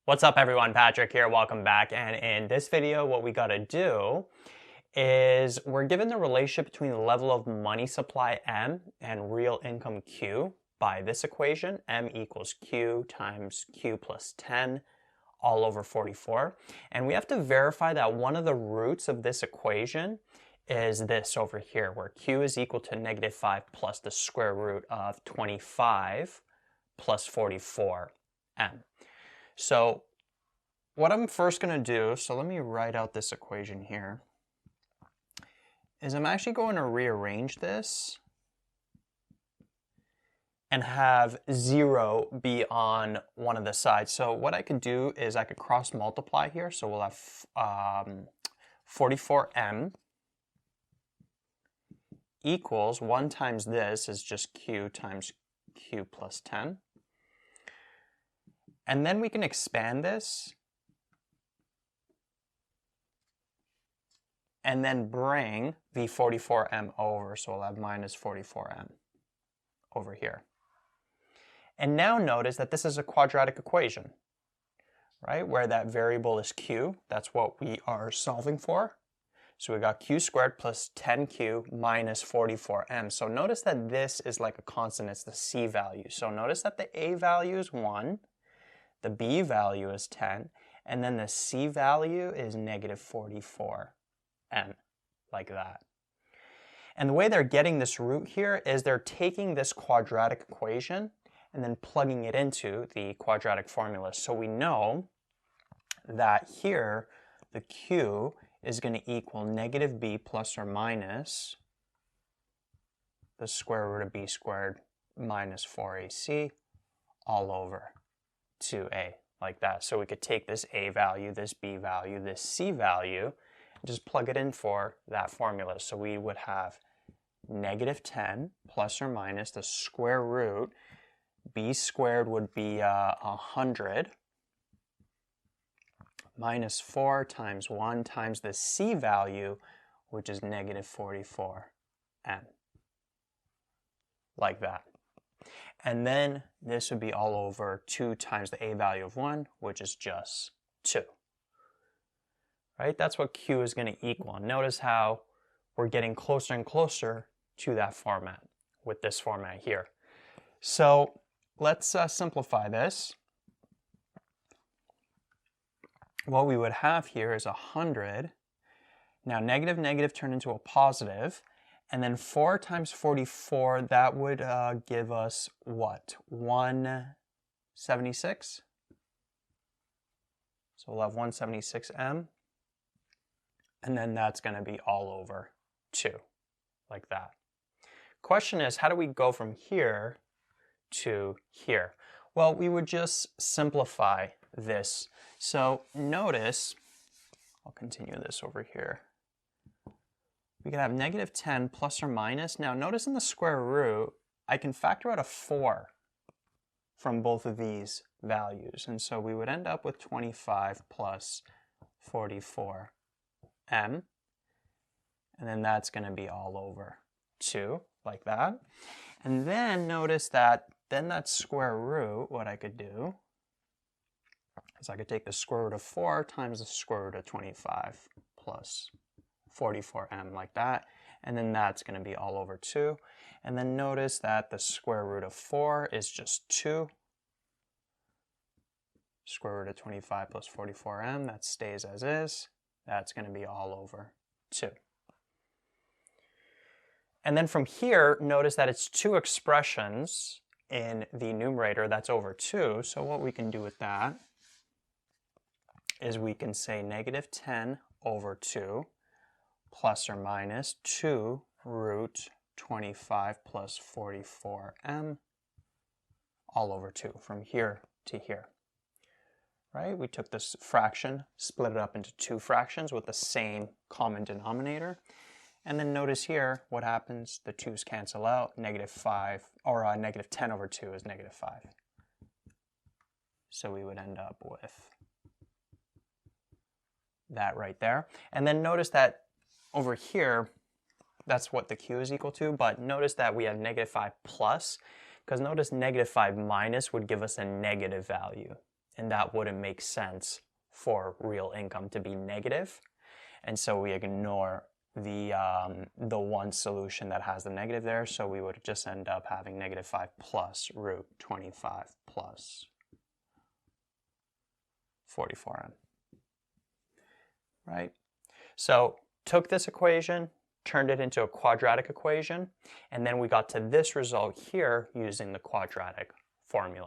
What's up everyone, Patrick here, welcome back. And in this video, what we gotta do is we're given the relationship between the level of money supply M and real income Q by this equation, M equals Q times Q plus 10 all over 44. And we have to verify that one of the roots of this equation is this over here, where Q is equal to -5 plus the square root of 25 plus 44M. So what I'm first going to do, so let me write out this equation here, is I'm actually going to rearrange this and have 0 be on one of the sides. So what I could do is I could cross multiply here. So we'll have 44M equals 1 times this is just Q times Q plus 10. And then we can expand this and then bring the 44M over. So we'll have minus 44M over here. And now notice that this is a quadratic equation, right? Where that variable is Q. That's what we are solving for. So we got Q squared plus 10Q minus 44M. So notice that this is like a constant. It's the C value. So notice that the A value is 1. The B value is 10, and then the C value is -44M, like that. And the way they're getting this root here is they're taking this quadratic equation and then plugging it into the quadratic formula. So we know that here the Q is going to equal -b plus or minus the square root of b squared minus 4ac all over 2a, like that. So we could take this a value, this b value, this c value, and just plug it in for that formula. So we would have -10 plus or minus the square root, b squared would be 100, minus 4 times 1 times the c value, which is -44m, like that. And then this would be all over 2 times the a value of 1, which is just 2. Right? That's what Q is going to equal. Notice how we're getting closer and closer to that format with this format here. So let's simplify this. What we would have here is 100. Now negative negative turned into a positive. And then 4 times 44, that would give us what? 176? So we'll have 176M. And then that's going to be all over 2, like that. Question is, how do we go from here to here? Well, we would just simplify this. So notice, I'll continue this over here. We can have -10 plus or minus. Now notice in the square root, I can factor out a 4 from both of these values. And so we would end up with 25 plus 44m. And then that's going to be all over 2, like that. And then notice that then that square root, what I could do is I could take the square root of 4 times the square root of 25 plus 44m, like that, and then that's going to be all over 2. And then notice that the square root of 4 is just 2. Square root of 25 plus 44m, that stays as is. That's going to be all over 2. And then from here, notice that it's 2 expressions in the numerator that's over 2. So what we can do with that is we can say -10 over 2 plus or minus 2 root 25 plus 44m all over 2 from here to here. Right? We took this fraction, split it up into 2 fractions with the same common denominator. And then notice here what happens. The 2's cancel out. -5 or -10 over 2 is -5. So we would end up with that right there. And then notice that over here, that's what the Q is equal to, but notice that we have -5 plus, because notice -5 minus would give us a negative value. and that wouldn't make sense for real income to be negative. And so we ignore the one solution that has the negative there, so we would just end up having -5 plus root 25 plus 44m, right? So took this equation, turned it into a quadratic equation, and then we got to this result here using the quadratic formula.